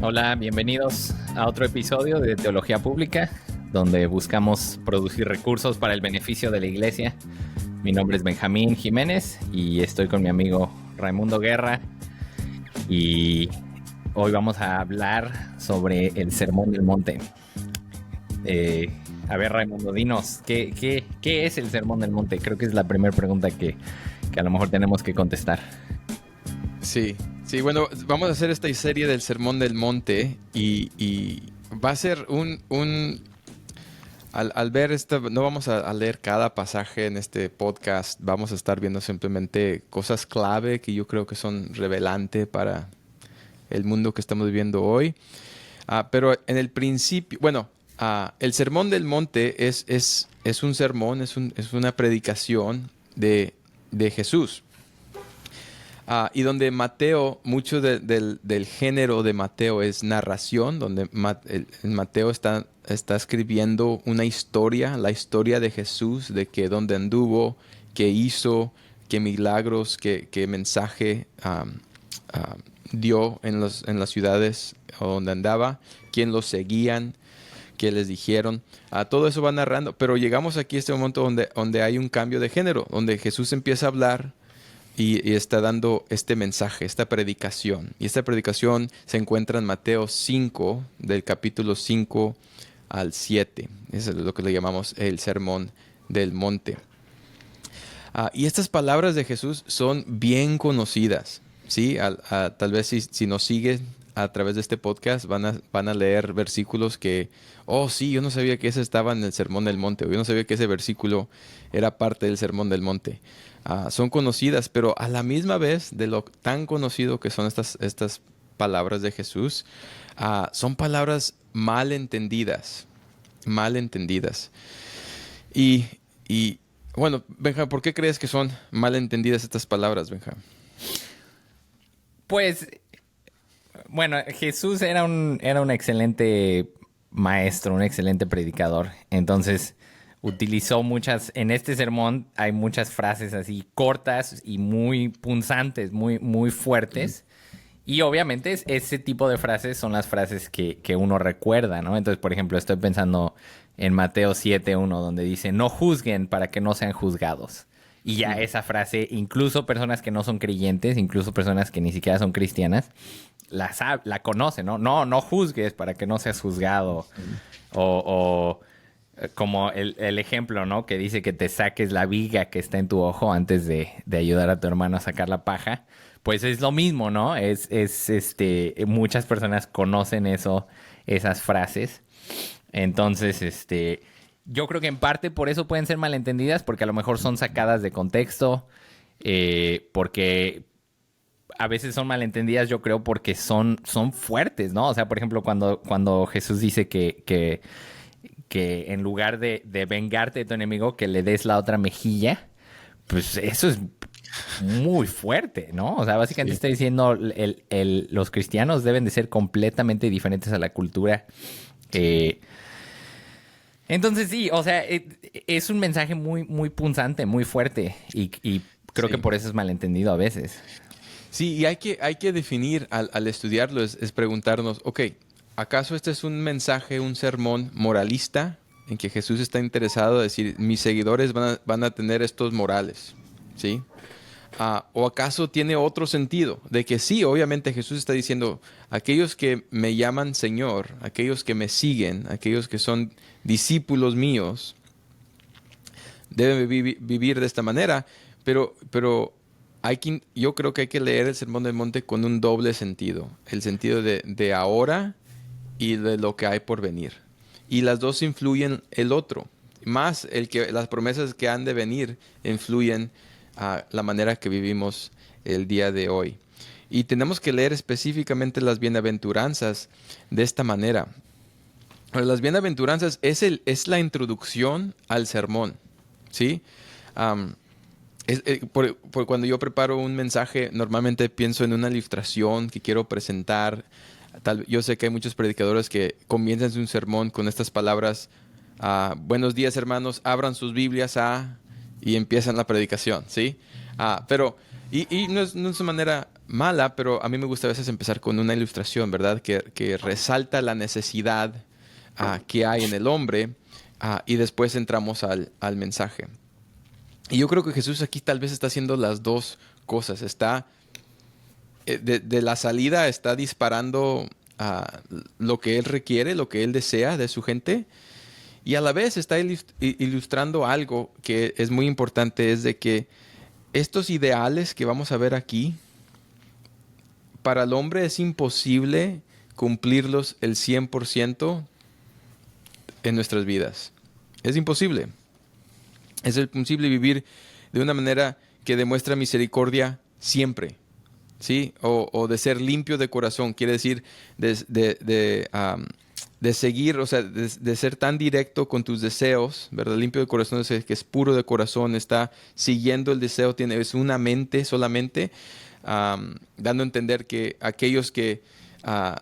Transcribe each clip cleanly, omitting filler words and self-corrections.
Hola, bienvenidos a otro episodio de Teología Pública, donde buscamos producir recursos para el beneficio de la iglesia. Mi nombre es Benjamín Jiménez y estoy con mi amigo Raimundo Guerra. Y hoy vamos a hablar sobre el Sermón del Monte. A ver, Raimundo, dinos, ¿qué es el Sermón del Monte? Creo que es la primera pregunta que a lo mejor tenemos que contestar. Sí, bueno, vamos a hacer esta serie del Sermón del Monte y va a ser al ver esto, no vamos a leer cada pasaje en este podcast, vamos a estar viendo simplemente cosas clave que yo creo que son revelantes para el mundo que estamos viviendo hoy. Pero en el principio, el Sermón del Monte es un sermón, es una predicación de Jesús. Y donde Mateo, mucho del género de Mateo es narración, donde Mateo está escribiendo una historia, la historia de Jesús, de que dónde anduvo, qué hizo, qué milagros, qué mensaje dio en las ciudades donde andaba, quién los seguían, qué les dijeron. Todo eso va narrando, pero llegamos aquí a este momento donde hay un cambio de género, donde Jesús empieza a hablar y está dando este mensaje, esta predicación. Y esta predicación se encuentra en Mateo 5, del capítulo 5 al 7. Eso es lo que le llamamos el Sermón del Monte. Y estas palabras de Jesús son bien conocidas, ¿sí? Tal vez si nos siguen a través de este podcast van a leer versículos que, oh sí, yo no sabía que ese estaba en el Sermón del Monte, o yo no sabía que ese versículo era parte del Sermón del Monte. Son conocidas, pero a la misma vez de lo tan conocido que son estas palabras de Jesús, son palabras mal entendidas. Y bueno, Benja, ¿por qué crees que son mal entendidas estas palabras, Benja? Pues, bueno, Jesús era un excelente maestro, un excelente predicador. Entonces, utilizó en este sermón hay muchas frases así cortas y muy punzantes, muy fuertes. Y obviamente ese tipo de frases son las frases que uno recuerda, ¿no? Entonces, por ejemplo, estoy pensando en Mateo 7:1, donde dice, no juzguen para que no sean juzgados. Y ya esa frase, incluso personas que no son creyentes, incluso personas que ni siquiera son cristianas, la conocen, ¿no? No juzgues para que no seas juzgado. O como el ejemplo, ¿no? Que dice que te saques la viga que está en tu ojo antes de ayudar a tu hermano a sacar la paja. Pues es lo mismo, ¿no? Muchas personas conocen esas frases. Entonces, yo creo que en parte por eso pueden ser malentendidas, porque a lo mejor son sacadas de contexto, porque a veces son malentendidas, yo creo, porque son fuertes, ¿no? O sea, por ejemplo, cuando Jesús dice que en lugar de vengarte de tu enemigo, que le des la otra mejilla, pues eso es muy fuerte, ¿no? O sea, básicamente Sí. está diciendo los cristianos deben de ser completamente diferentes a la cultura. Entonces sí, o sea, es un mensaje muy punzante, muy fuerte y creo que Sí. por eso es malentendido a veces. Sí, y hay que definir al estudiarlo, es preguntarnos, ok, ¿acaso este es un mensaje, un sermón moralista en que Jesús está interesado en decir, mis seguidores van a tener estos morales? ¿Sí? ¿O acaso tiene otro sentido? De que sí, obviamente Jesús está diciendo, aquellos que me llaman Señor, aquellos que me siguen, aquellos que son discípulos míos, deben vivir de esta manera, pero yo creo que hay que leer el Sermón del Monte con un doble sentido, el sentido de ahora y de lo que hay por venir. Y las dos influyen el otro, más las promesas que han de venir influyen a la manera que vivimos el día de hoy. Y tenemos que leer específicamente las bienaventuranzas de esta manera. Ahora, las bienaventuranzas es la introducción al sermón, ¿sí? Am, por cuando yo preparo un mensaje, normalmente pienso en una ilustración que quiero presentar. Yo sé que hay muchos predicadores que comienzan un sermón con estas palabras, buenos días hermanos, abran sus Biblias y empiezan la predicación, ¿sí? Pero, y no es de manera mala, pero a mí me gusta a veces empezar con una ilustración, ¿verdad? Que resalta la necesidad que hay en el hombre, y después entramos al mensaje. Y yo creo que Jesús aquí tal vez está haciendo las dos cosas. Está, de la salida está disparando lo que Él requiere, lo que Él desea de su gente. Y a la vez está ilustrando algo que es muy importante, es de que estos ideales que vamos a ver aquí, para el hombre es imposible cumplirlos el 100% en nuestras vidas. Es imposible. Es imposible vivir de una manera que demuestra misericordia siempre, ¿sí? O de ser limpio de corazón, quiere decir de seguir, o sea, de ser tan directo con tus deseos, ¿verdad? Limpio de corazón es el que es puro de corazón, está siguiendo el deseo, es una mente solamente, dando a entender que aquellos que ah,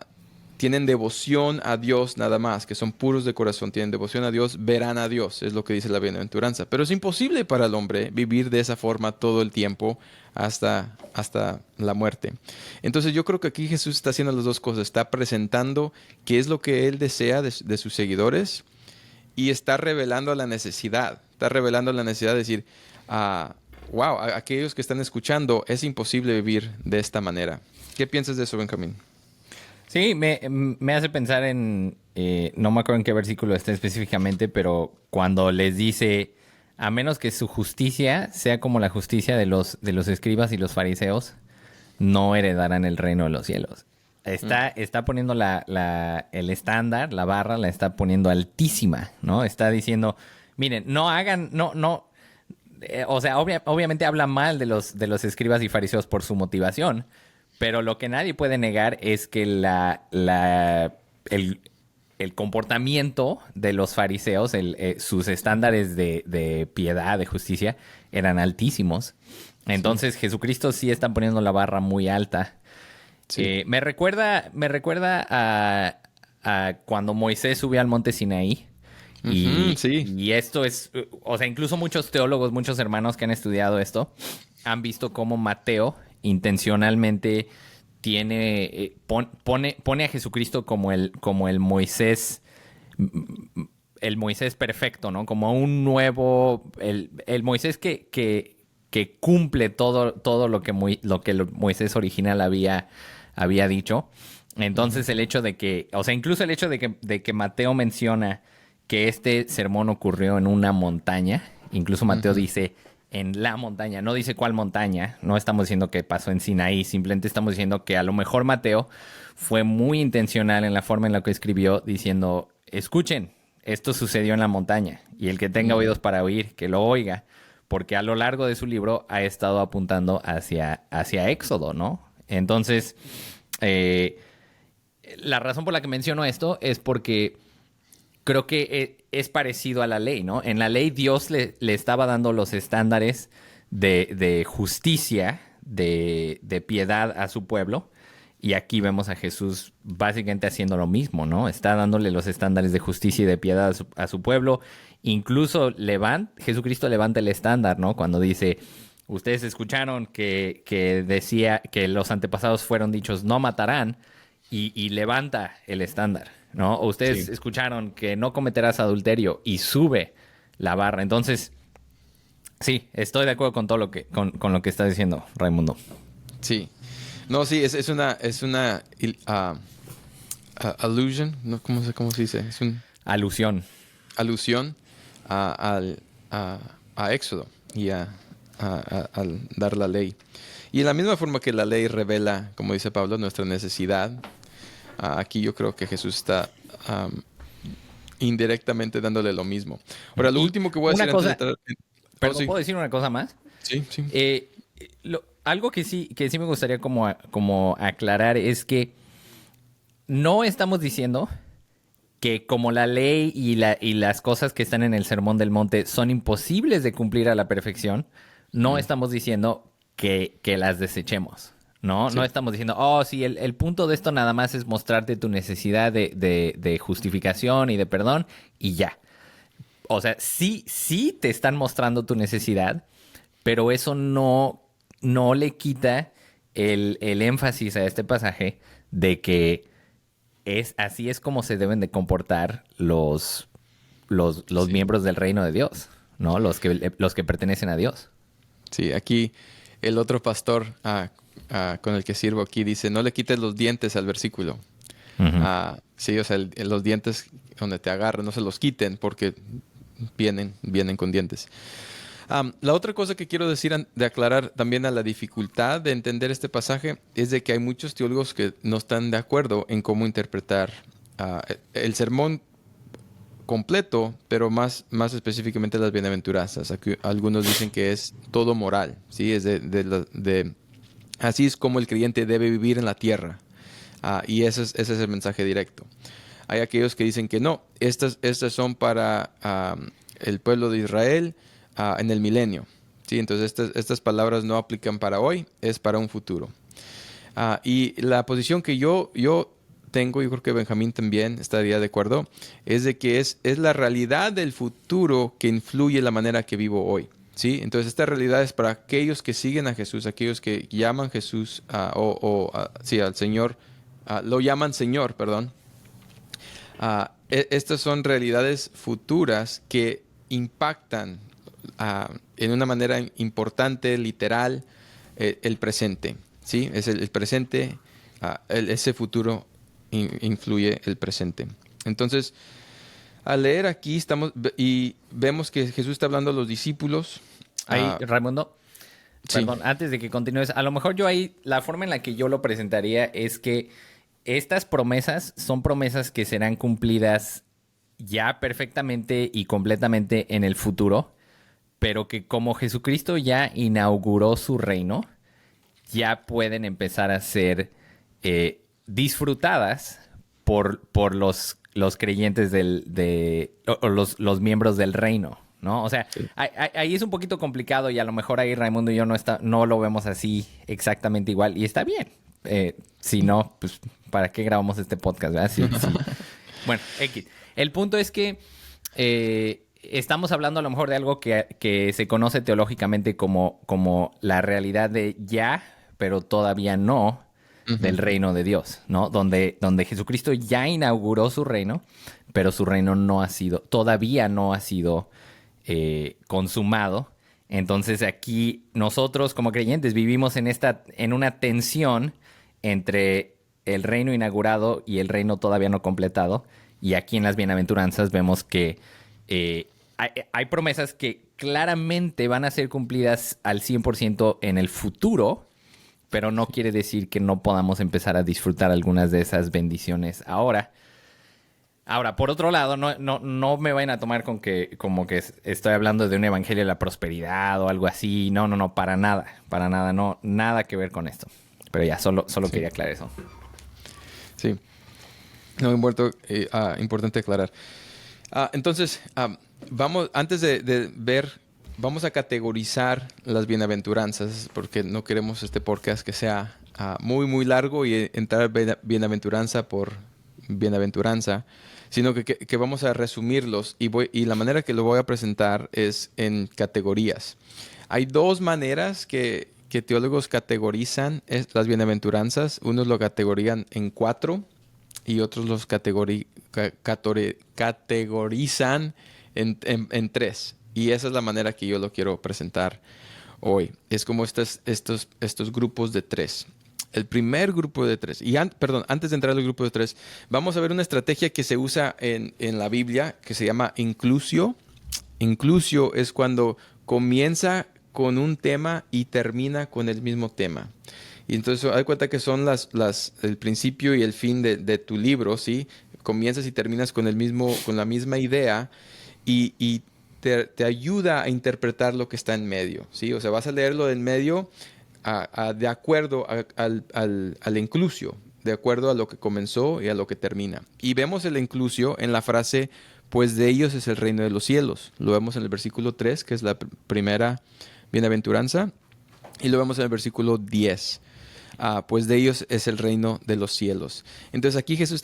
tienen devoción a Dios nada más, que son puros de corazón, tienen devoción a Dios, verán a Dios, es lo que dice la bienaventuranza. Pero es imposible para el hombre vivir de esa forma todo el tiempo hasta la muerte. Entonces yo creo que aquí Jesús está haciendo las dos cosas, está presentando qué es lo que Él desea de sus seguidores y está revelando la necesidad, de decir, wow, a aquellos que están escuchando, es imposible vivir de esta manera. ¿Qué piensas de eso, Benjamín? Sí, me hace pensar en, no me acuerdo en qué versículo está específicamente, pero cuando les dice, a menos que su justicia sea como la justicia de los escribas y los fariseos, no heredarán el reino de los cielos. Está poniendo el estándar, la barra, la está poniendo altísima, ¿no? Está diciendo, miren, no hagan, o sea, obviamente habla mal de los escribas y fariseos por su motivación, pero lo que nadie puede negar es que el comportamiento de los fariseos, sus estándares de piedad, de justicia, eran altísimos. Entonces Jesucristo sí está poniendo la barra muy alta. Sí. Me recuerda a cuando Moisés subió al monte Sinaí. Ujú, sí. Y esto es, o sea, incluso muchos teólogos, muchos hermanos que han estudiado esto, han visto cómo Mateo intencionalmente pone a Jesucristo como el Moisés perfecto, ¿no? Como un nuevo, el Moisés que cumple todo lo que el Moisés original había dicho. Entonces el hecho de que, o sea, incluso el hecho de que Mateo menciona que este sermón ocurrió en una montaña, incluso Mateo Ujú. dice en la montaña, no dice cuál montaña, no estamos diciendo que pasó en Sinaí, simplemente estamos diciendo que a lo mejor Mateo fue muy intencional en la forma en la que escribió, diciendo, escuchen, esto sucedió en la montaña, y el que tenga Mm, oídos para oír, que lo oiga, porque a lo largo de su libro ha estado apuntando hacia Éxodo, ¿no? Entonces, eh, la razón por la que menciono esto es porque creo que es parecido a la ley, ¿no? En la ley Dios le estaba dando los estándares de justicia, de piedad a su pueblo. Y aquí vemos a Jesús básicamente haciendo lo mismo, ¿no? Está dándole los estándares de justicia y de piedad a su pueblo. Incluso Jesucristo levanta el estándar, ¿no? Cuando dice, ustedes escucharon que decía que los antepasados fueron dichos, no matarán, y levanta el estándar, ¿no? O ustedes sí. escucharon que no cometerás adulterio y sube la barra. Entonces, sí, estoy de acuerdo con todo con lo que está diciendo Raimundo. Sí. No, sí, allusion, ¿no? ¿Cómo se dice? Es una Alusión. alusión a, al- a- a Éxodo y al dar la ley. Y en la misma forma que la ley revela, como dice Pablo, nuestra necesidad, aquí yo creo que Jesús está indirectamente dándole lo mismo. Ahora, lo Y último que voy a una decir antes de cosa, entrar... Oh, perdón, sí, ¿puedo decir una cosa más? sí, sí. Algo que sí me gustaría como aclarar es que no estamos diciendo que como la ley y las cosas que están en el Sermón del Monte son imposibles de cumplir a la perfección, no Mm, estamos diciendo que las desechemos, ¿no? No sí, estamos diciendo, oh, sí, el punto de esto nada más es mostrarte tu necesidad de justificación y de perdón y ya. O sea, sí te están mostrando tu necesidad, pero eso no no le quita el énfasis a este pasaje de que así es como se deben de comportar los Sí. miembros del reino de Dios, ¿no? Los que pertenecen a Dios. Sí, aquí el otro pastor con el que sirvo aquí dice, no le quites los dientes al versículo. Ujú. Sí, o sea, los dientes donde te agarran, no se los quiten porque vienen con dientes. La otra cosa que quiero decir de aclarar también a la dificultad de entender este pasaje es de que hay muchos teólogos que no están de acuerdo en cómo interpretar el sermón completo, pero más específicamente las bienaventuranzas. Aquí algunos dicen que es todo moral, ¿sí? Es así es como el creyente debe vivir en la tierra. Y ese es el mensaje directo. Hay aquellos que dicen que no, estas son para el pueblo de Israel en el milenio. ¿Sí? Entonces estas palabras no aplican para hoy, es para un futuro. Y la posición que yo tengo, yo creo que Benjamín también estaría de acuerdo, es de que es la realidad del futuro que influye la manera que vivo hoy. ¿Sí? Entonces esta realidad es para aquellos que siguen a Jesús, aquellos que llaman a Jesús sí, al Señor, lo llaman Señor, perdón. Estas son realidades futuras que impactan en una manera importante, literal, el presente. ¿Sí? Es el presente, ese futuro influye el presente. Entonces, al leer aquí y vemos que Jesús está hablando a los discípulos. Ahí, Raimundo, Sí. perdón, antes de que continúes, a lo mejor yo ahí, la forma en la que yo lo presentaría es que estas promesas son promesas que serán cumplidas ya perfectamente y completamente en el futuro, pero que como Jesucristo ya inauguró su reino, ya pueden empezar a ser disfrutadas por los creyentes o los miembros del reino, ¿no? O sea, Sí. ahí es un poquito complicado y a lo mejor ahí Raimundo y yo no lo vemos así exactamente igual y está bien. Si no, pues, ¿para qué grabamos este podcast, verdad? Sí. Bueno, X. El punto es que estamos hablando a lo mejor de algo que se conoce teológicamente como la realidad de ya, pero todavía no, del Ujú. reino de Dios, ¿no? Donde Jesucristo ya inauguró su reino, pero su reino todavía no ha sido consumado. Entonces aquí nosotros como creyentes vivimos en una tensión entre el reino inaugurado y el reino todavía no completado. Y aquí en las bienaventuranzas vemos que hay promesas que claramente van a ser cumplidas al 100% en el futuro, pero no quiere decir que no podamos empezar a disfrutar algunas de esas bendiciones ahora. Ahora, por otro lado, no me vayan a tomar como que estoy hablando de un evangelio de la prosperidad o algo así. No, para nada, no, nada que ver con esto. Pero ya, solo Sí. quería aclarar eso. Sí. No, importante aclarar. Entonces, antes de ver, vamos a categorizar las bienaventuranzas, porque no queremos este podcast que sea muy, muy largo y entrar bienaventuranza por bienaventuranza, sino que vamos a resumirlos y la manera que lo voy a presentar es en categorías. Hay dos maneras que teólogos categorizan las bienaventuranzas. Unos lo categorizan en cuatro y otros los categorizan en tres. Y esa es la manera que yo lo quiero presentar hoy. Es como estos grupos de tres. El primer grupo de tres, perdón, antes de entrar al grupo de tres, vamos a ver una estrategia que se usa en la Biblia que se llama inclusio. Inclusio es cuando comienza con un tema y termina con el mismo tema. Y entonces, haz cuenta que son el principio y el fin de tu libro, ¿sí? Comienzas y terminas con la misma idea y te ayuda a interpretar lo que está en medio, ¿sí? O sea, vas a leerlo en medio de acuerdo al inclusio, de acuerdo a lo que comenzó y a lo que termina. Y vemos el inclusio en la frase, pues de ellos es el reino de los cielos. Lo vemos en el versículo 3, que es la primera bienaventuranza, y lo vemos en el versículo 10. Pues de ellos es el reino de los cielos. Entonces aquí Jesús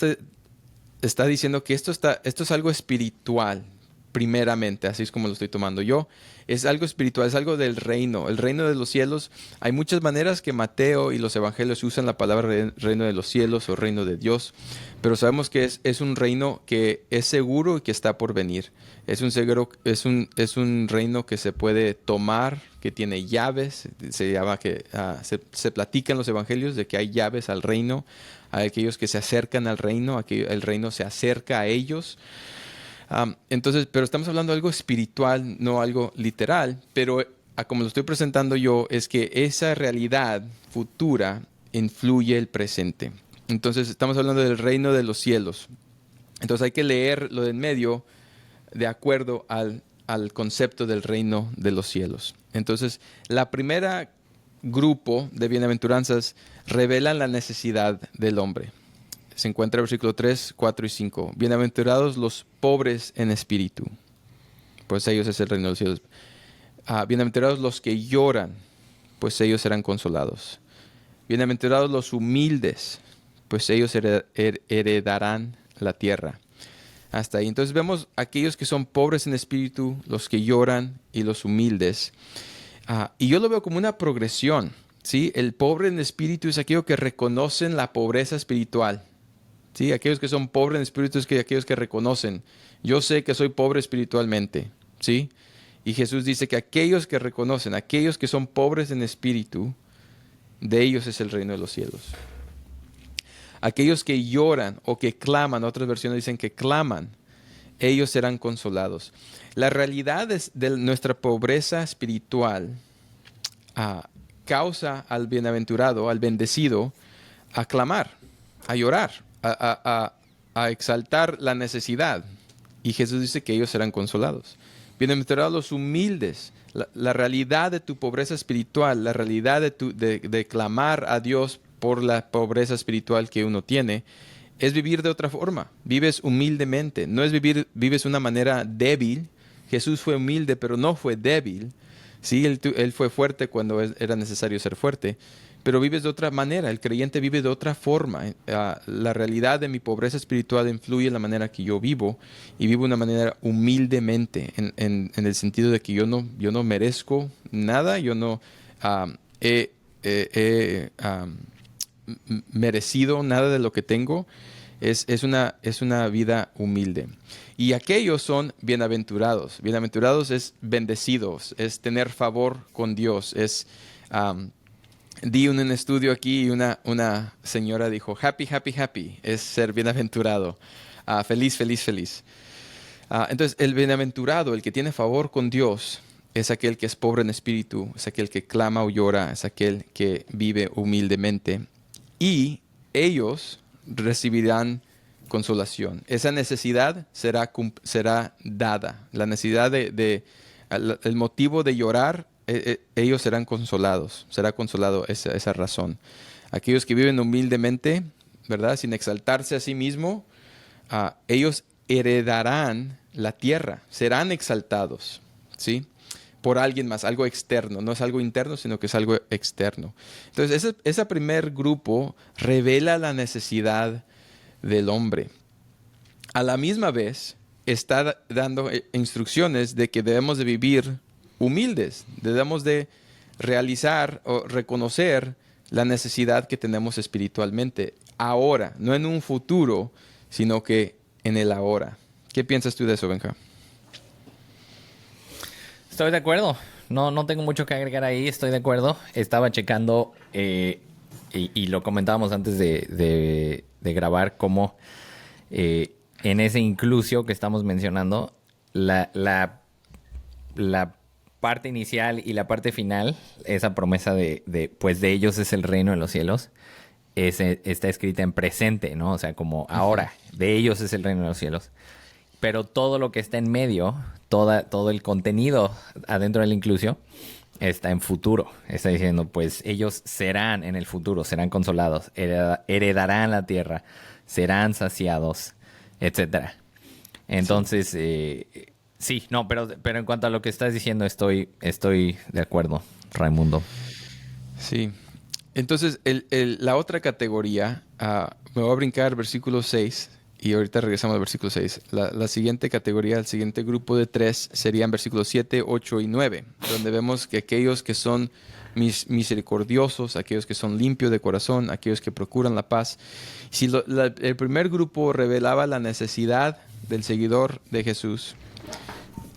está diciendo que esto es algo espiritual. primeramente, así es como lo estoy tomando yo. Es algo espiritual, es algo del reino, el reino de los cielos. Hay muchas maneras que Mateo y los evangelios usan la palabra reino de los cielos o reino de Dios, pero sabemos que es un reino que es seguro y que está por venir. Es un reino que se puede tomar, que tiene llaves. Se llama se platica en los evangelios de que hay llaves al reino, a aquellos que se acercan al reino, el reino se acerca a ellos. Entonces, pero estamos hablando de algo espiritual, no algo literal, pero como lo estoy presentando yo, es que esa realidad futura influye el presente. Entonces, estamos hablando del reino de los cielos. Entonces, hay que leer lo de en medio de acuerdo al concepto del reino de los cielos. Entonces, la primera grupo de bienaventuranzas revelan la necesidad del hombre. Se encuentra en versículo 3, 4 y 5. Bienaventurados los pobres en espíritu, pues ellos es el reino de los cielos. Bienaventurados los que lloran, pues ellos serán consolados. Bienaventurados los humildes, pues ellos heredarán la tierra. Hasta ahí. Entonces vemos aquellos que son pobres en espíritu, los que lloran y los humildes. Y yo lo veo como una progresión, ¿sí? El pobre en espíritu es aquello que reconocen la pobreza espiritual. ¿Sí? Aquellos que son pobres en espíritu es aquellos que reconocen, yo sé que soy pobre espiritualmente, ¿sí? Y Jesús dice que aquellos que reconocen, aquellos que son pobres en espíritu, de ellos es el reino de los cielos. Aquellos que lloran o que claman, otras versiones dicen que claman, ellos serán consolados. La realidad de nuestra pobreza espiritual causa al bienaventurado, al bendecido, a clamar, a llorar, a exaltar la necesidad. Y Jesús dice que ellos serán consolados. Bienaventurados los humildes. La realidad de tu pobreza espiritual, la realidad de clamar a Dios por la pobreza espiritual que uno tiene, es vivir de otra forma. Vives humildemente. No es vives de una manera débil. Jesús fue humilde, pero no fue débil. Sí, él fue fuerte cuando era necesario ser fuerte, pero vives de otra manera. El creyente vive de otra forma. La realidad de mi pobreza espiritual influye en la manera que yo vivo, y vivo de una manera humildemente, en el sentido de que yo no merezco nada, yo no he merecido nada de lo que tengo. Es una vida humilde. Y aquellos son bienaventurados. Bienaventurados es bendecidos, es tener favor con Dios. Di un estudio aquí y una señora dijo, happy, happy, happy, es ser bienaventurado. Feliz, feliz, feliz. Entonces, el bienaventurado, el que tiene favor con Dios, es aquel que es pobre en espíritu, es aquel que clama o llora, es aquel que vive humildemente. Y ellos recibirán consolación. Esa necesidad será dada. La necesidad el motivo de llorar, ellos serán consolados. Será consolado esa razón. Aquellos que viven humildemente, ¿verdad? Sin exaltarse a sí mismo, ellos heredarán la tierra. Serán exaltados, ¿sí? Por alguien más, algo externo. No es algo interno, sino que es algo externo. Entonces, ese primer grupo revela la necesidad del hombre. A la misma vez, está dando instrucciones de que debemos de vivir humildes. Debemos de realizar o reconocer la necesidad que tenemos espiritualmente. Ahora, no en un futuro, sino que en el ahora. ¿Qué piensas tú de eso, Benja? Estoy de acuerdo. No tengo mucho que agregar ahí. Estoy de acuerdo. Estaba checando y lo comentábamos antes de grabar cómo en ese inclusio que estamos mencionando, la parte inicial y la parte final, esa promesa pues de ellos es el reino de los cielos, está escrita en presente, ¿no? O sea, como ahora, de ellos es el reino de los cielos. Pero todo lo que está en medio, todo el contenido adentro del inclusio, está en futuro. Está diciendo, pues ellos serán en el futuro, serán consolados, heredarán la tierra, serán saciados, etcétera. Entonces, sí, no, pero en cuanto a lo que estás diciendo, estoy de acuerdo, Raimundo. Sí. Entonces, la otra categoría, me voy a brincar versículo 6, Y ahorita regresamos al versículo 6. La siguiente categoría, el siguiente grupo de 3 serían versículos 7, 8 y 9, donde vemos que aquellos que son misericordiosos, aquellos que son limpios de corazón, aquellos que procuran la paz. Si el primer grupo revelaba la necesidad del seguidor de Jesús,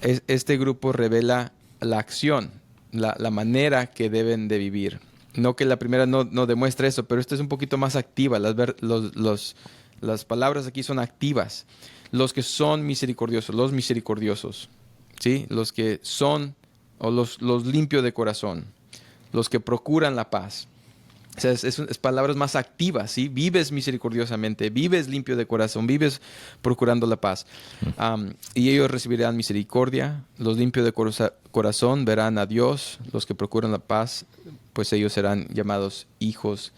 este grupo revela la acción, la manera que deben de vivir. No que la primera no demuestre eso, pero esta es un poquito más activa. Las palabras aquí son activas. Los que son misericordiosos, los misericordiosos, ¿sí? Los que son, o los limpios de corazón, los que procuran la paz. O sea, es palabras más activas, ¿sí? Vives misericordiosamente, vives limpio de corazón, vives procurando la paz. Y ellos recibirán misericordia. Los limpios de corazón verán a Dios. Los que procuran la paz, pues ellos serán llamados hijos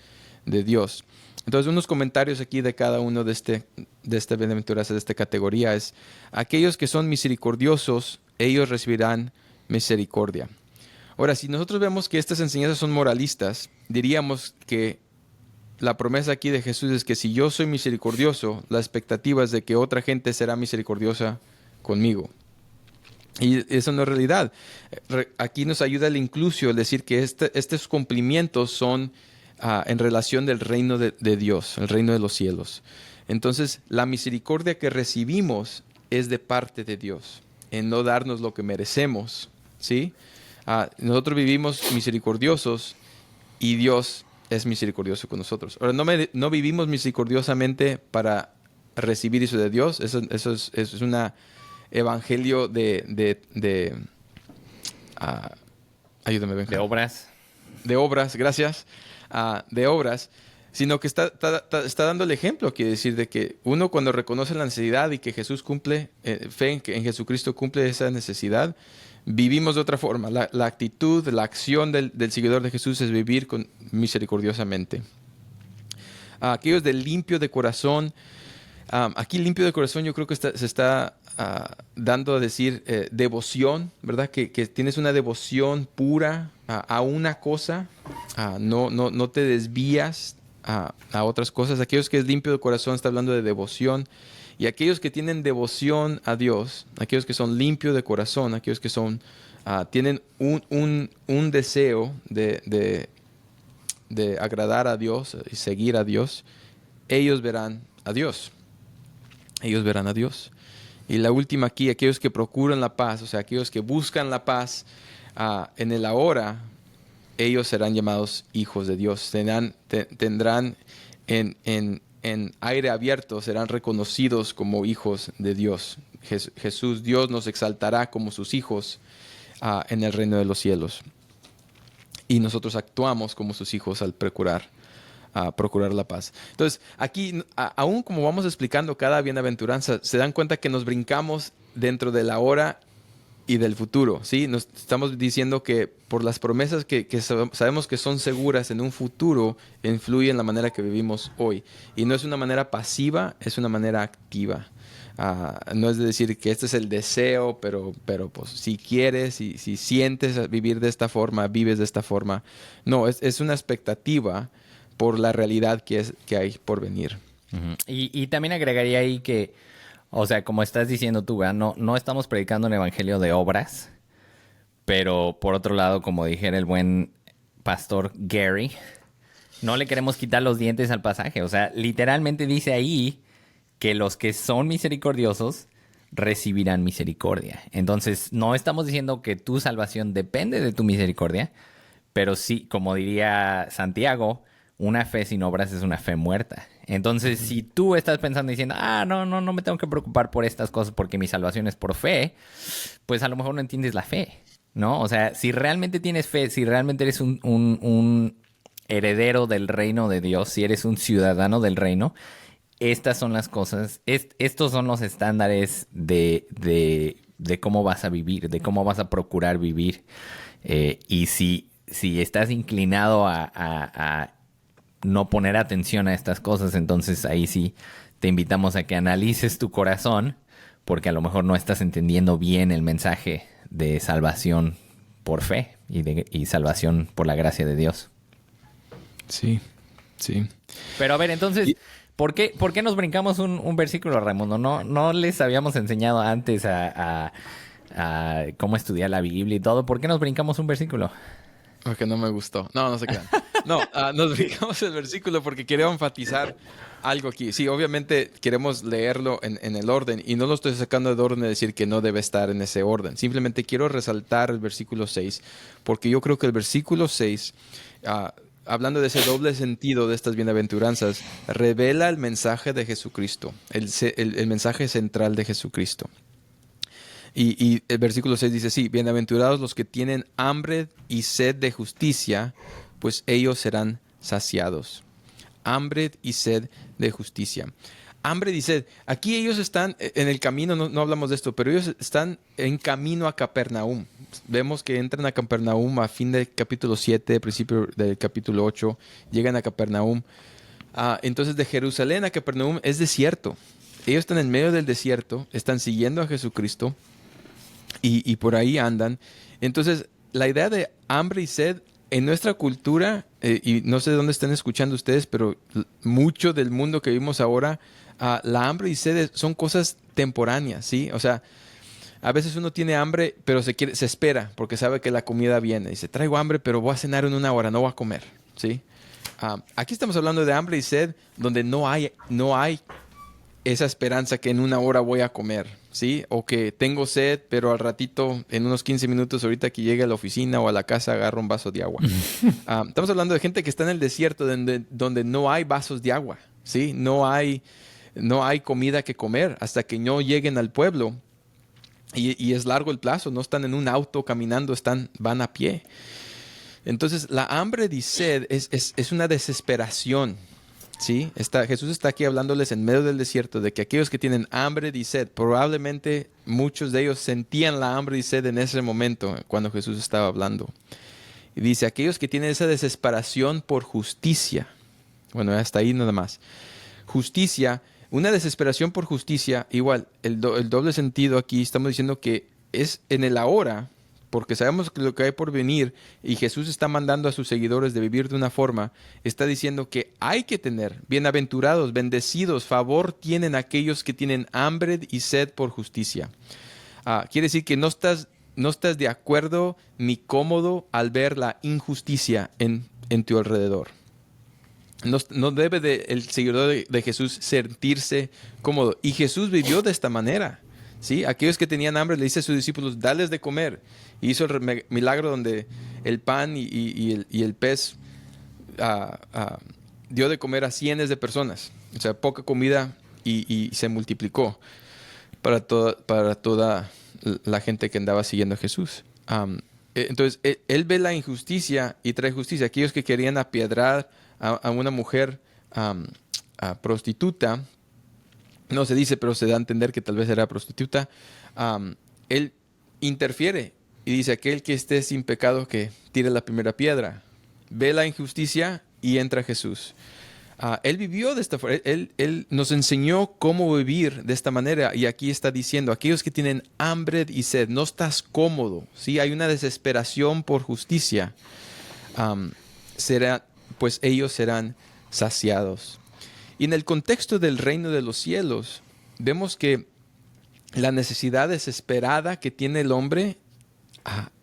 de Dios. Entonces, unos comentarios aquí de cada uno de esta bienaventuranza, de esta categoría, es: aquellos que son misericordiosos, ellos recibirán misericordia. Ahora, si nosotros vemos que estas enseñanzas son moralistas, diríamos que la promesa aquí de Jesús es que si yo soy misericordioso, la expectativa es de que otra gente será misericordiosa conmigo. Y eso no es realidad. Aquí nos ayuda el inclusio, el decir que estos cumplimientos son en relación del reino de Dios, el reino de los cielos. Entonces, la misericordia que recibimos es de parte de Dios, en no darnos lo que merecemos, ¿sí? Nosotros vivimos misericordiosos y Dios es misericordioso con nosotros. Ahora, no vivimos misericordiosamente para recibir eso de Dios. Eso es un evangelio ayúdame, Benja. De obras. De obras, gracias. De obras, sino que está dando el ejemplo, quiere decir de que uno cuando reconoce la necesidad y que Jesús cumple, fe en Jesucristo cumple esa necesidad, vivimos de otra forma. La actitud, la acción del seguidor de Jesús es vivir misericordiosamente. Aquellos de limpio de corazón, aquí limpio de corazón yo creo que se está dando a decir devoción, ¿verdad? Que tienes una devoción pura a una cosa, no te desvías a otras cosas. Aquellos que es limpio de corazón está hablando de devoción. Y aquellos que tienen devoción a Dios, aquellos que son limpios de corazón, aquellos que tienen un deseo de agradar a Dios y seguir a Dios, ellos verán a Dios. Ellos verán a Dios. Y la última aquí, aquellos que procuran la paz, o sea, aquellos que buscan la paz en el ahora, ellos serán llamados hijos de Dios. Tendrán en aire abierto, serán reconocidos como hijos de Dios. Jesús, Dios nos exaltará como sus hijos en el reino de los cielos. Y nosotros actuamos como sus hijos al procurar la paz. Entonces, aquí, aún como vamos explicando cada bienaventuranza, se dan cuenta que nos brincamos dentro del ahora y del futuro, ¿sí? Nos estamos diciendo que por las promesas que sabemos que son seguras en un futuro, influyen en la manera que vivimos hoy. Y no es una manera pasiva, es una manera activa. No es de decir que este es el deseo, pero pues, si quieres, si sientes vivir de esta forma, vives de esta forma. No, es una expectativa por la realidad que hay por venir. Uh-huh. Y también agregaría ahí que, o sea, como estás diciendo tú, ¿verdad? No estamos predicando un evangelio de obras, pero por otro lado, como dijera el buen pastor Gary, no le queremos quitar los dientes al pasaje. O sea, literalmente dice ahí que los que son misericordiosos recibirán misericordia. Entonces, no estamos diciendo que tu salvación depende de tu misericordia, pero sí, como diría Santiago, una fe sin obras es una fe muerta. Entonces, si tú estás pensando y diciendo, no me tengo que preocupar por estas cosas porque mi salvación es por fe, pues a lo mejor no entiendes la fe, ¿no? O sea, si realmente tienes fe, si realmente eres un heredero del reino de Dios, si eres un ciudadano del reino, estas son las cosas, estos son los estándares de cómo vas a vivir, de cómo vas a procurar vivir. Y si estás inclinado a no poner atención a estas cosas, entonces ahí sí te invitamos a que analices tu corazón, porque a lo mejor no estás entendiendo bien el mensaje de salvación por fe y salvación por la gracia de Dios. Sí, sí. Pero a ver, entonces, ¿por qué nos brincamos un versículo, Raimundo? ¿No les habíamos enseñado antes a cómo estudiar la Biblia y todo? ¿Por qué nos brincamos un versículo? Porque no me gustó. No, no se crean. No, nos brincamos el versículo porque quiero enfatizar algo aquí. Sí, obviamente queremos leerlo en el orden y no lo estoy sacando de orden de decir que no debe estar en ese orden. Simplemente quiero resaltar el versículo 6 porque yo creo que el versículo 6, hablando de ese doble sentido de estas bienaventuranzas, revela el mensaje de Jesucristo, el mensaje central de Jesucristo. Y el versículo 6 dice, sí, bienaventurados los que tienen hambre y sed de justicia, pues ellos serán saciados. Hambre y sed de justicia. Hambre y sed. Aquí ellos están en el camino, no hablamos de esto, pero ellos están en camino a Capernaum. Vemos que entran a Capernaum a fin del capítulo 7, principio del capítulo 8, llegan a Capernaum. Entonces de Jerusalén a Capernaum es desierto. Ellos están en medio del desierto, están siguiendo a Jesucristo. Y por ahí andan. Entonces, la idea de hambre y sed en nuestra cultura, y no sé de dónde están escuchando ustedes, pero mucho del mundo que vivimos ahora, la hambre y sed son cosas temporáneas, ¿sí? O sea, a veces uno tiene hambre, pero se espera porque sabe que la comida viene. Dice, traigo hambre, pero voy a cenar en una hora, no voy a comer, ¿sí? Aquí estamos hablando de hambre y sed donde no hay esa esperanza que en una hora voy a comer, ¿sí? O que tengo sed, pero al ratito, en unos 15 minutos, ahorita que llegue a la oficina o a la casa, agarro un vaso de agua. Estamos hablando de gente que está en el desierto donde no hay vasos de agua, ¿sí? No hay comida que comer hasta que no lleguen al pueblo. Y es largo el plazo, no están en un auto caminando, van a pie. Entonces, la hambre y sed es una desesperación. Sí, Jesús está aquí hablándoles en medio del desierto de que aquellos que tienen hambre y sed, probablemente muchos de ellos sentían la hambre y sed en ese momento cuando Jesús estaba hablando. Y dice, aquellos que tienen esa desesperación por justicia. Bueno, hasta ahí nada más. Justicia, una desesperación por justicia, igual, el doble sentido aquí, estamos diciendo que es en el ahora, porque sabemos que lo que hay por venir y Jesús está mandando a sus seguidores de vivir de una forma, está diciendo que hay que tener bienaventurados, bendecidos, favor tienen aquellos que tienen hambre y sed por justicia. Quiere decir que no estás de acuerdo ni cómodo al ver la injusticia en tu alrededor. No debe el seguidor de Jesús sentirse cómodo. Y Jesús vivió de esta manera. ¿Sí? Aquellos que tenían hambre le dice a sus discípulos, dales de comer. Y hizo el milagro donde el pan y el pez dio de comer a cientos de personas. O sea, poca comida y se multiplicó para toda la gente que andaba siguiendo a Jesús. Entonces, él ve la injusticia y trae justicia. Aquellos que querían apiedrar a una mujer prostituta, no se dice, pero se da a entender que tal vez era prostituta. Él interfiere y dice, aquel que esté sin pecado que tire la primera piedra. Ve la injusticia y entra Jesús. Él vivió de esta forma. Él nos enseñó cómo vivir de esta manera. Y aquí está diciendo, aquellos que tienen hambre y sed, no estás cómodo, ¿sí? Hay una desesperación por justicia. Pues ellos serán saciados. Y en el contexto del reino de los cielos, vemos que la necesidad desesperada que tiene el hombre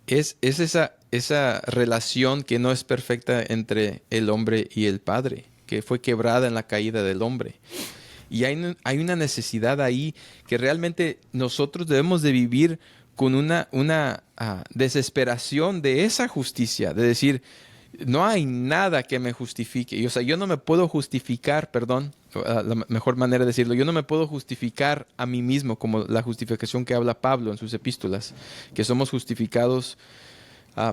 es esa relación que no es perfecta entre el hombre y el Padre, que fue quebrada en la caída del hombre. Y hay una necesidad ahí que realmente nosotros debemos de vivir con una desesperación de esa justicia, de decir, no hay nada que me justifique. O sea, yo no me puedo justificar, la mejor manera de decirlo, yo no me puedo justificar a mí mismo como la justificación que habla Pablo en sus epístolas, que somos justificados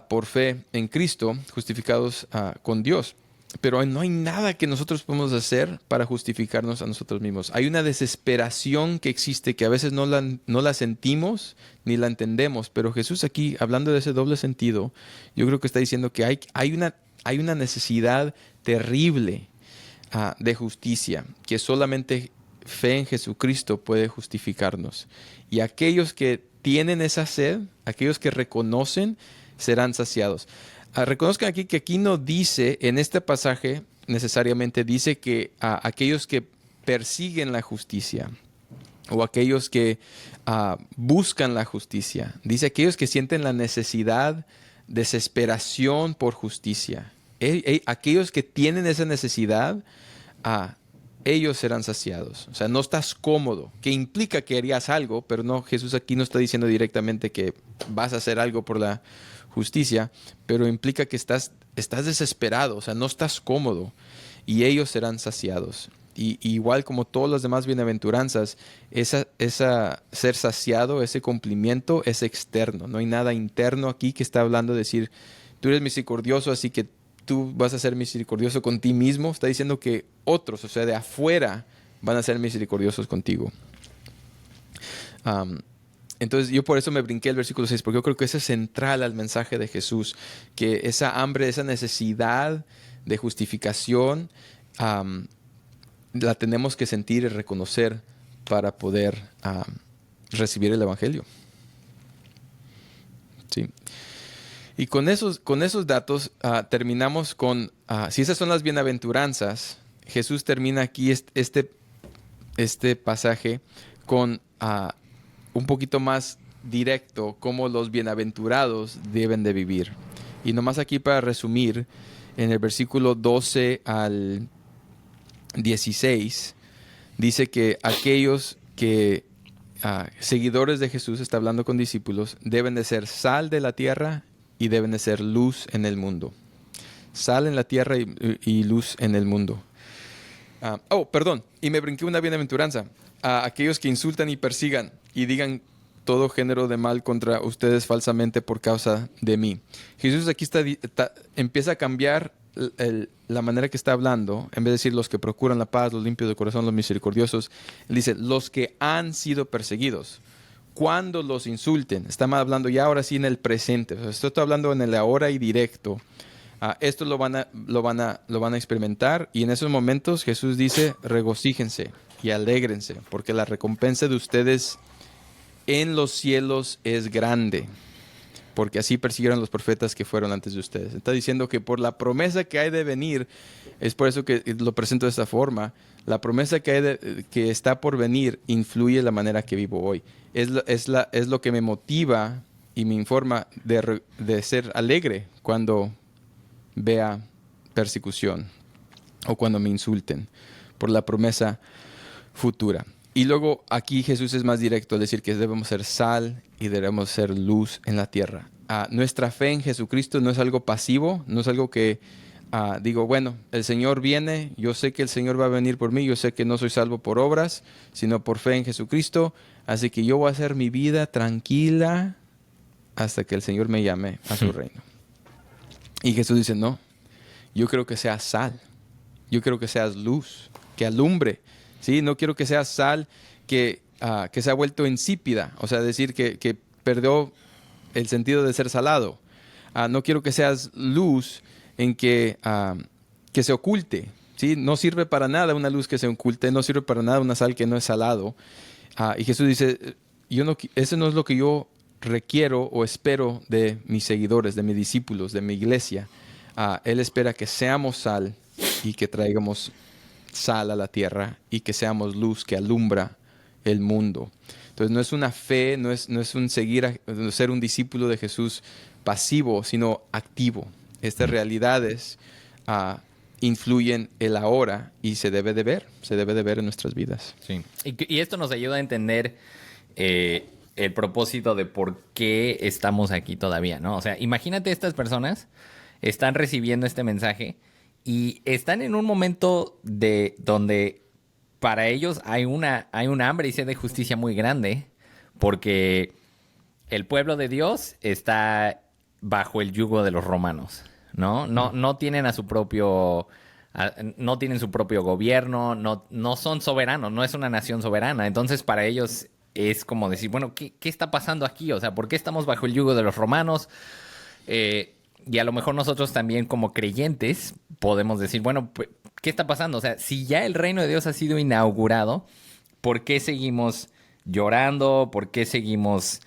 por fe en Cristo, justificados con Dios. Pero no hay nada que nosotros podemos hacer para justificarnos a nosotros mismos. Hay una desesperación que existe que a veces no la sentimos ni la entendemos. Pero Jesús aquí, hablando de ese doble sentido, yo creo que está diciendo que hay una necesidad terrible de justicia, que solamente fe en Jesucristo puede justificarnos. Y aquellos que tienen esa sed, aquellos que reconocen, serán saciados. Reconozcan aquí que aquí no dice en este pasaje necesariamente dice que aquellos que persiguen la justicia o aquellos que buscan la justicia, dice aquellos que sienten la necesidad, desesperación por justicia. Aquellos que tienen esa necesidad, ellos serán saciados. O sea, no estás cómodo, que implica que harías algo, pero no, Jesús aquí no está diciendo directamente que vas a hacer algo por la justicia, pero implica que estás desesperado, o sea, no estás cómodo, y ellos serán saciados. Y igual como todas las demás bienaventuranzas, esa ser saciado, ese cumplimiento es externo. No hay nada interno aquí que está hablando de decir, tú eres misericordioso, así que tú vas a ser misericordioso con ti mismo. Está diciendo que otros, o sea, de afuera, van a ser misericordiosos contigo. Entonces yo por eso me brinqué el versículo 6, porque yo creo que eso es central al mensaje de Jesús, que esa hambre, esa necesidad de justificación, la tenemos que sentir y reconocer para poder recibir el Evangelio. Sí. Y con esos datos terminamos con, si esas son las bienaventuranzas, Jesús termina aquí este pasaje con un poquito más directo cómo los bienaventurados deben de vivir. Y nomás aquí para resumir, en el versículo 12 al 16, dice que aquellos que seguidores de Jesús, está hablando con discípulos, deben de ser sal de la tierra y deben de ser luz en el mundo. Sal en la tierra y luz en el mundo. Perdón, y me brinqué una bienaventuranza. Aquellos que insultan y persigan y digan todo género de mal contra ustedes falsamente por causa de mí. Jesús aquí empieza a cambiar la manera que está hablando. En vez de decir los que procuran la paz, los limpios de corazón, los misericordiosos, él dice los que han sido perseguidos. Cuando los insulten, está hablando ya ahora sí en el presente. O sea, esto está hablando en el ahora y directo. Esto lo van a experimentar, y en esos momentos Jesús dice regocíjense y alégrense, porque la recompensa de ustedes en los cielos es grande, porque así persiguieron los profetas que fueron antes de ustedes. Está diciendo que por la promesa que hay de venir, es por eso que lo presento de esta forma, la promesa que está por venir influye en la manera que vivo hoy. Es lo que me motiva y me informa de ser alegre cuando vea persecución o cuando me insulten, por la promesa futura. Y luego aquí Jesús es más directo al decir que debemos ser sal y debemos ser luz en la tierra. Nuestra fe en Jesucristo no es algo pasivo, no es algo que digo, bueno, el Señor viene, yo sé que el Señor va a venir por mí, yo sé que no soy salvo por obras, sino por fe en Jesucristo, así que yo voy a hacer mi vida tranquila hasta que el Señor me llame a su reino. Y Jesús dice, no, yo quiero que seas sal, yo quiero que seas luz, que alumbre, ¿sí? No quiero que seas sal que se ha vuelto insípida, o sea, decir que perdió el sentido de ser salado. No quiero que seas luz en que se oculte, ¿sí? No sirve para nada una luz que se oculte, no sirve para nada una sal que no es salado. Y Jesús dice, eso no es lo que yo requiero o espero de mis seguidores, de mis discípulos, de mi iglesia. Él espera que seamos sal y que traigamos sal a la tierra y que seamos luz que alumbra el mundo. Entonces no es una fe, no es un ser un discípulo de Jesús pasivo, sino activo. Estas realidades influyen el ahora y se debe de ver en nuestras vidas. Sí. Y esto nos ayuda a entender el propósito de por qué estamos aquí todavía, ¿no? O sea, imagínate, estas personas están recibiendo este mensaje y están en un momento donde para ellos hay una hambre y sed de justicia muy grande, porque el pueblo de Dios está bajo el yugo de los romanos, ¿no? No tienen no tienen su propio gobierno, no son soberanos, no es una nación soberana. Entonces para ellos es como decir, bueno, ¿qué está pasando aquí? O sea, ¿por qué estamos bajo el yugo de los romanos? Y a lo mejor nosotros también como creyentes podemos decir, bueno, pues, ¿qué está pasando? O sea, si ya el reino de Dios ha sido inaugurado, ¿por qué seguimos llorando? ¿Por qué seguimos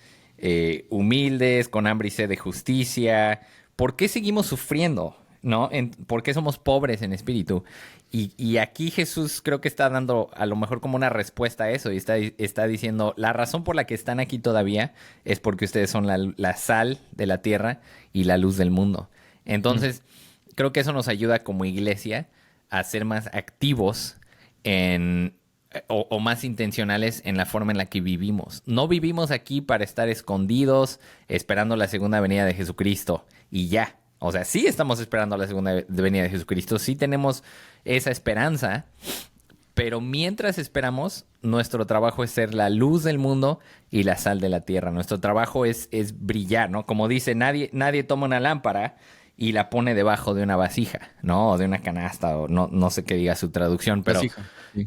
humildes, con hambre y sed de justicia? ¿Por qué seguimos sufriendo? ¿no? ¿Por qué somos pobres en espíritu? Y aquí Jesús creo que está dando a lo mejor como una respuesta a eso y está diciendo, la razón por la que están aquí todavía es porque ustedes son la sal de la tierra y la luz del mundo. Entonces, creo que eso nos ayuda como iglesia a ser más activos o más intencionales en la forma en la que vivimos. No vivimos aquí para estar escondidos esperando la segunda venida de Jesucristo y ya. O sea, sí estamos esperando la segunda venida de Jesucristo, sí tenemos esa esperanza, pero mientras esperamos, nuestro trabajo es ser la luz del mundo y la sal de la tierra. Nuestro trabajo es brillar, ¿no? Como dice, nadie toma una lámpara y la pone debajo de una vasija, ¿no? O de una canasta, o no sé qué diga su traducción, pero Vasija, sí.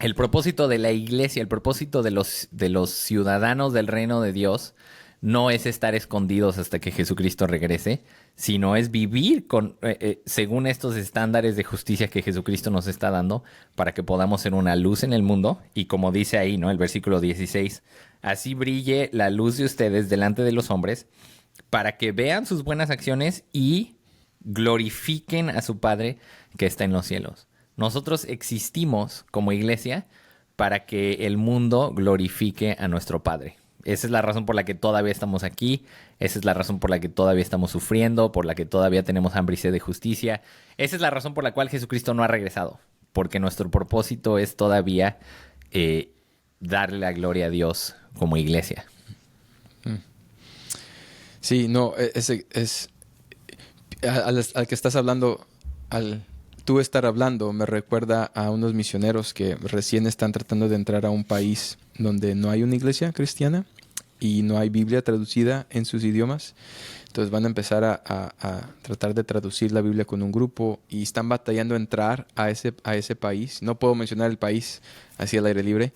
El propósito de la iglesia, el propósito de los ciudadanos del reino de Dios no es estar escondidos hasta que Jesucristo regrese, sino es vivir según estos estándares de justicia que Jesucristo nos está dando para que podamos ser una luz en el mundo. Y como dice ahí, ¿no? El versículo 16, así brille la luz de ustedes delante de los hombres para que vean sus buenas acciones y glorifiquen a su Padre que está en los cielos. Nosotros existimos como iglesia para que el mundo glorifique a nuestro Padre. Esa es la razón por la que todavía estamos aquí. Esa es la razón por la que todavía estamos sufriendo, por la que todavía tenemos hambre y sed de justicia. Esa es la razón por la cual Jesucristo no ha regresado. Porque nuestro propósito es todavía darle la gloria a Dios como iglesia. Sí, no, al que estás hablando, al tú estar hablando, me recuerda a unos misioneros que recién están tratando de entrar a un país donde no hay una iglesia cristiana y no hay Biblia traducida en sus idiomas. Entonces van a empezar a tratar de traducir la Biblia con un grupo y están batallando entrar a ese país. No puedo mencionar el país así al aire libre.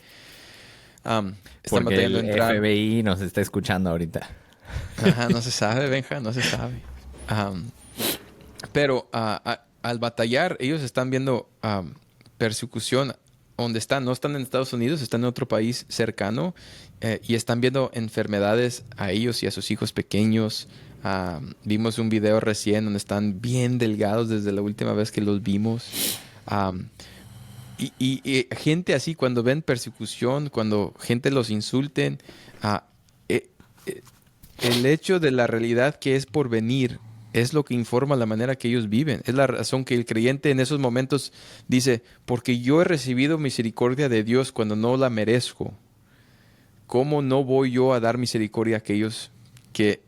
Están Porque batallando el entrar. FBI nos está escuchando ahorita. Ajá, no se sabe, Benja, no se sabe. Pero al batallar, ellos están viendo persecución donde están. No están en Estados Unidos, están en otro país cercano y están viendo enfermedades a ellos y a sus hijos pequeños. Vimos un video recién donde están bien delgados desde la última vez que los vimos. Y gente así, cuando ven persecución, cuando gente los insulten, el hecho de la realidad que es por venir es lo que informa la manera que ellos viven. Es la razón que el creyente en esos momentos dice, porque yo he recibido misericordia de Dios cuando no la merezco. ¿Cómo no voy yo a dar misericordia a aquellos que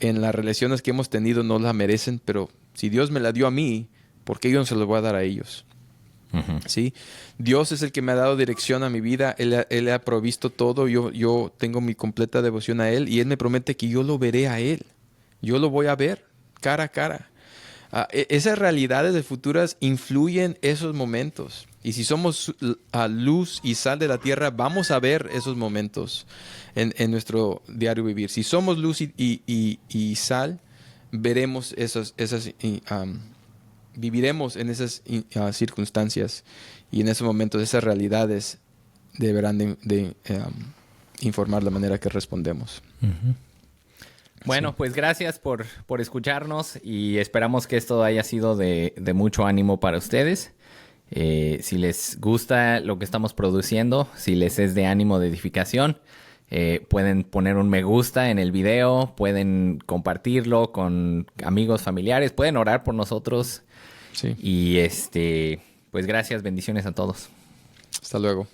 en las relaciones que hemos tenido no la merecen? Pero si Dios me la dio a mí, ¿por qué yo no se lo voy a dar a ellos? Uh-huh. ¿Sí? Dios es el que me ha dado dirección a mi vida. Él ha provisto todo. Yo tengo mi completa devoción a Él y Él me promete que yo lo veré a Él. Yo lo voy a ver cara a cara. Esas realidades de futuras influyen esos momentos. Y si somos luz y sal de la tierra, vamos a ver esos momentos en nuestro diario vivir. Si somos luz y sal, veremos viviremos en esas circunstancias y en esos momentos esas realidades deberán de informar la manera que respondemos. Uh-huh. Bueno, Sí. pues gracias por escucharnos y esperamos que esto haya sido de mucho ánimo para ustedes. Si les gusta lo que estamos produciendo, si les es de ánimo de edificación, pueden poner un me gusta en el video, pueden compartirlo con amigos, familiares, pueden orar por nosotros. Sí. Y pues gracias, bendiciones a todos. Hasta luego.